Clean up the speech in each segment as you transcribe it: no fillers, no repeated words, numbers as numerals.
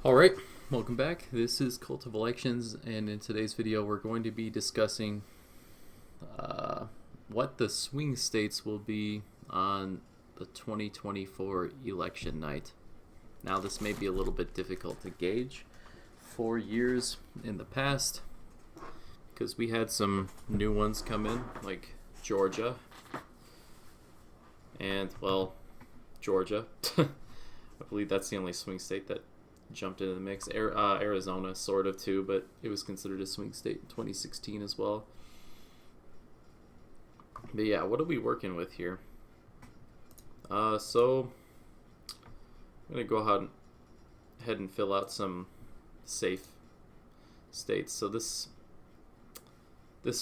Alright, welcome back. This is Cult of Elections, and in today's video we're going to be discussing what the swing states will be on the 2024 election night. Now, this may be a little bit difficult to gauge. 4 years in the past, because we had some new ones come in, like Georgia, and, well, Georgia. I believe that's the only swing state that jumped into the mix. Arizona, sort of, too, but it was considered a swing state in 2016 as well. But yeah, what are we working with here? So I'm going to go ahead and fill out some safe states. So this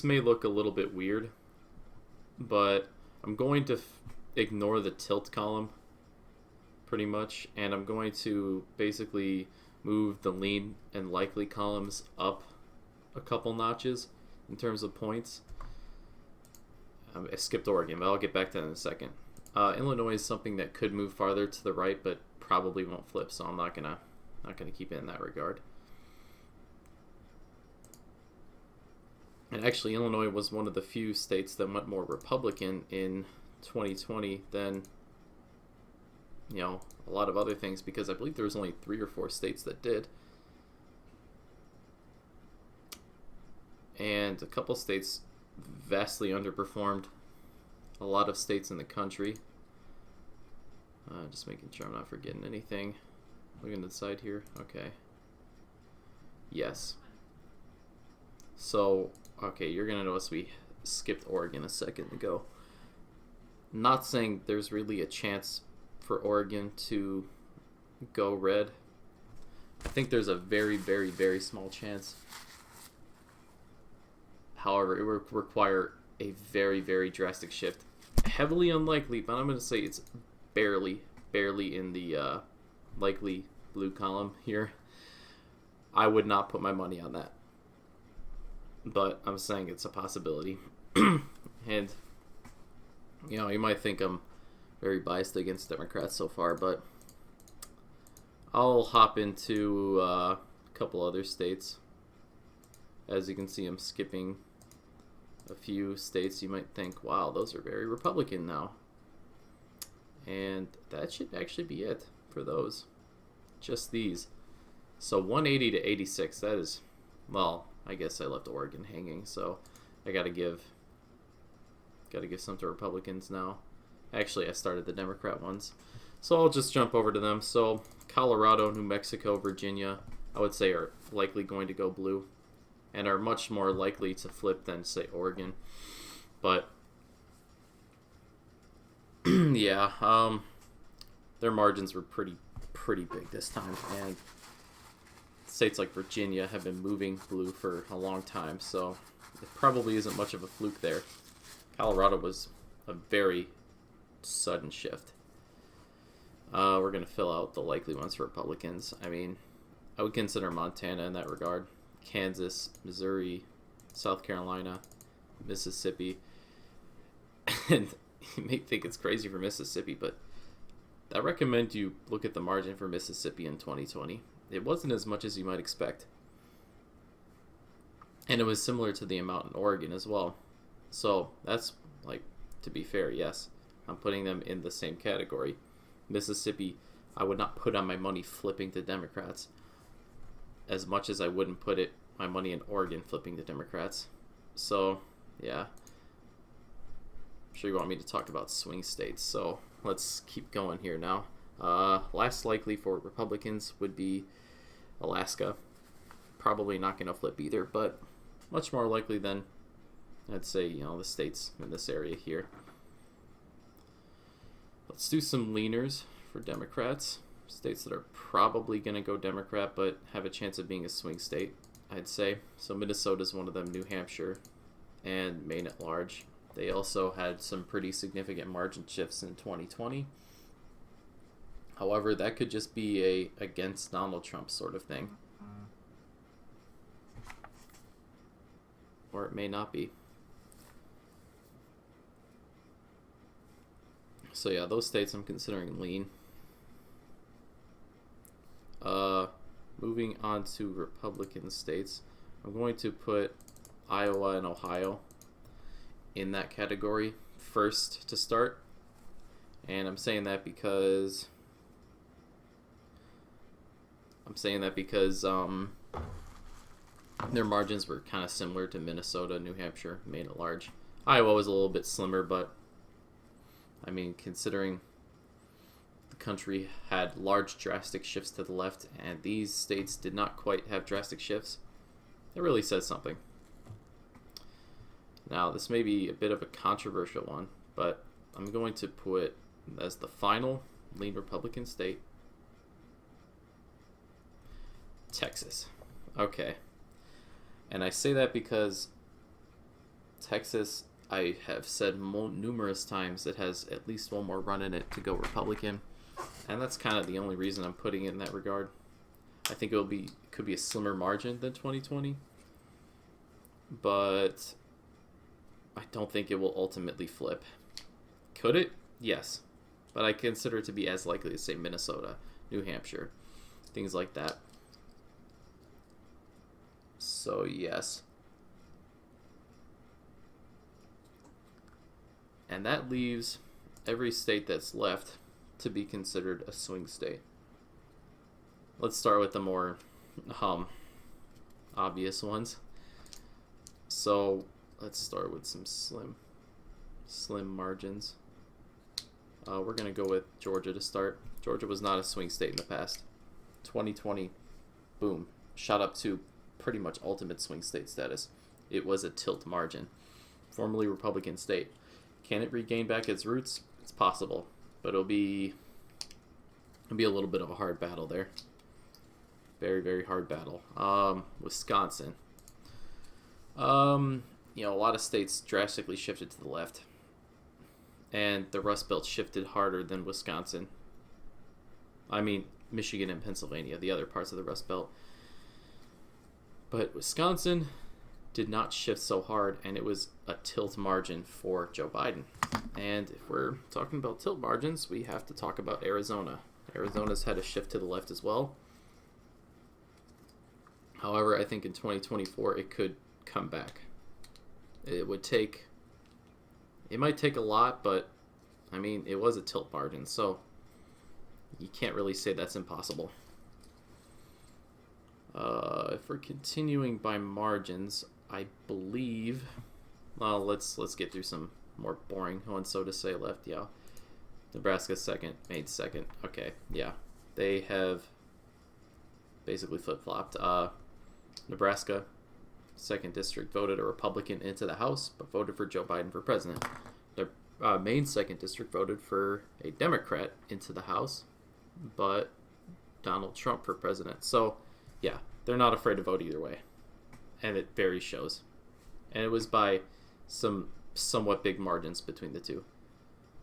may look a little bit weird, but I'm going to ignore the tilt column pretty much, and I'm going to basically move the lean and likely columns up a couple notches in terms of points. I skipped Oregon, but I'll get back to that in a second. Illinois is something that could move farther to the right, but probably won't flip, so I'm not gonna keep it in that regard. And actually, Illinois was one of the few states that went more Republican in 2020 than, you know, a lot of other things, because I believe there was only 3 or 4 states that did. And a couple states vastly underperformed a lot of states in the country. Just making sure I'm not forgetting anything. Looking to the side here. Okay. Yes. So, okay, you're going to notice we skipped Oregon a second ago. Not saying there's really a chance for Oregon to go red. I think there's a very, very, very small chance. However, it would require a very, very drastic shift. Heavily unlikely, but I'm going to say it's barely in the likely blue column here. I would not put my money on that, but I'm saying it's a possibility. And, you know, you might think I'm very biased against Democrats so far, but I'll hop into a couple other states. As you can see, I'm skipping a few states you might think, wow, those are very Republican now. And that should actually be it for those. Just these. So 180 to 86, that is, well, I guess I left Oregon hanging, so I gotta give some to Republicans now. Actually, I started the Democrat ones, so I'll just jump over to them. So Colorado, New Mexico, Virginia, I would say are likely going to go blue, and are much more likely to flip than, say, Oregon. But yeah, their margins were pretty big this time, and states like Virginia have been moving blue for a long time, so it probably isn't much of a fluke there. Colorado was a very sudden shift. We're going to fill out the likely ones for Republicans. I mean, I would consider Montana in that regard. Kansas, Missouri, South Carolina, Mississippi. And you may think it's crazy for Mississippi, but I recommend you look at the margin for Mississippi in 2020. It wasn't as much as you might expect. And it was similar to the amount in Oregon as well. So that's, like, to be fair, yes, I'm putting them in the same category. Mississippi, I would not put on my money flipping to Democrats as much as I wouldn't put my money in Oregon flipping to Democrats. So, yeah. I'm sure you want me to talk about swing states, so let's keep going here now. Last likely for Republicans would be Alaska. Probably not going to flip either, but much more likely than, I'd say, you know, the states in this area here. Let's do some leaners for Democrats. States that are probably going to go Democrat but have a chance of being a swing state, I'd say. So Minnesota's one of them, New Hampshire, and Maine at large. They also had some pretty significant margin shifts in 2020. However, that could just be a against Donald Trump sort of thing. Or it may not be. So yeah, those states I'm considering lean. moving on to Republican states, I'm going to put Iowa and Ohio in that category first to start. And I'm saying that because their margins were kind of similar to Minnesota, New Hampshire, made it large. Iowa was a little bit slimmer, but I mean, considering the country had large drastic shifts to the left, and these states did not quite have drastic shifts, it really says something. Now, this may be a bit of a controversial one, but I'm going to put as the final lean Republican state, Texas. Okay. And I say that because Texas, I have said numerous times, it has at least one more run in it to go Republican. And that's kind of the only reason I'm putting it in that regard. I think it could be a slimmer margin than 2020. But I don't think it will ultimately flip. Could it? Yes. But I consider it to be as likely as, say, Minnesota, New Hampshire, things like that. So, yes. And that leaves every state that's left to be considered a swing state. Let's start with the more obvious ones. So, let's start with some slim margins. We're going to go with Georgia to start. Georgia was not a swing state in the past. 2020, boom, shot up to pretty much ultimate swing state status. It was a tilt margin. Formerly Republican state. Can it regain back its roots? It's possible, but it'll be a little bit of a hard battle there. Very, very hard battle. Wisconsin. A lot of states drastically shifted to the left, and the Rust Belt shifted harder than Wisconsin. I mean, Michigan and Pennsylvania, the other parts of the Rust Belt. But Wisconsin did not shift so hard, and it was a tilt margin for Joe Biden. And if we're talking about tilt margins, we have to talk about Arizona. Arizona's had a shift to the left as well. However, I think in 2024 it could come back. It might take a lot, but I mean, it was a tilt margin, so you can't really say that's impossible. If we're continuing by margins, I believe, well, let's get through some more boring ones, so to say, left. Yeah, Nebraska second, Maine second. Okay, yeah, they have basically flip-flopped. Nebraska second district voted a Republican into the House, but voted for Joe Biden for president. The Maine second district voted for a Democrat into the House, but Donald Trump for president. So, yeah, they're not afraid to vote either way, and it very shows. And it was by some somewhat big margins between the two.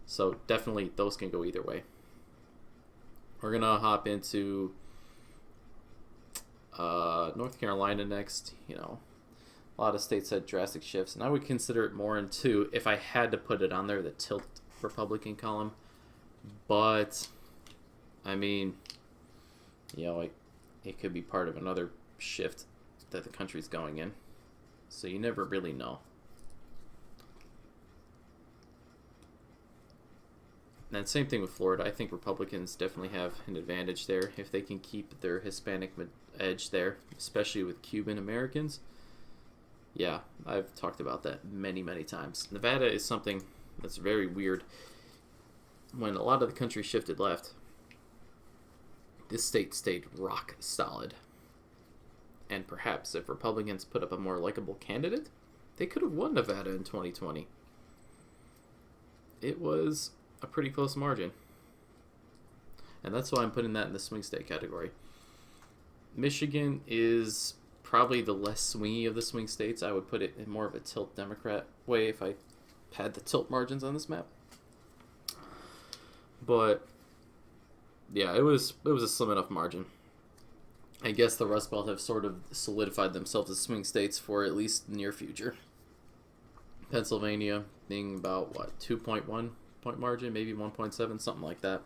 So definitely those can go either way. We're gonna hop into North Carolina next. A lot of states had drastic shifts, and I would consider it more into, if I had to put it on there, the tilt Republican column. But I mean, it could be part of another shift that the country's going in. So you never really know. And same thing with Florida. I think Republicans definitely have an advantage there if they can keep their Hispanic edge there, especially with Cuban Americans. Yeah, I've talked about that many, many times. Nevada is something that's very weird. When a lot of the country shifted left, this state stayed rock solid. And perhaps if Republicans put up a more likable candidate, they could have won Nevada in 2020. It was a pretty close margin. And that's why I'm putting that in the swing state category. Michigan is probably the less swingy of the swing states. I would put it in more of a tilt Democrat way if I had the tilt margins on this map. But yeah, it was a slim enough margin. I guess the Rust Belt have sort of solidified themselves as swing states for at least the near future. Pennsylvania being about 2.1 point margin, maybe 1.7, something like that.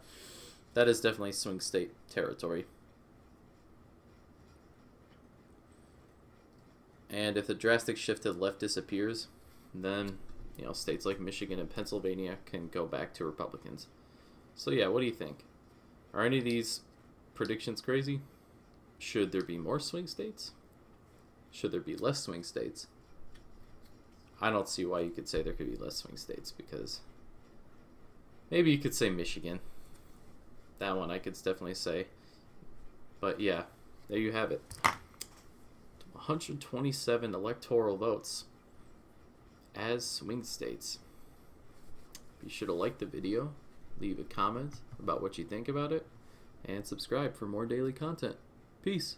That is definitely swing state territory. And if the drastic shift to the left disappears, then, states like Michigan and Pennsylvania can go back to Republicans. So yeah, what do you think? Are any of these predictions crazy? Should there be more swing states? Should there be less swing states? I don't see why you could say there could be less swing states, because maybe you could say Michigan. That one I could definitely say. But yeah, there you have it. 127 electoral votes as swing states. Be sure to like the video, leave a comment about what you think about it, and subscribe for more daily content. Peace.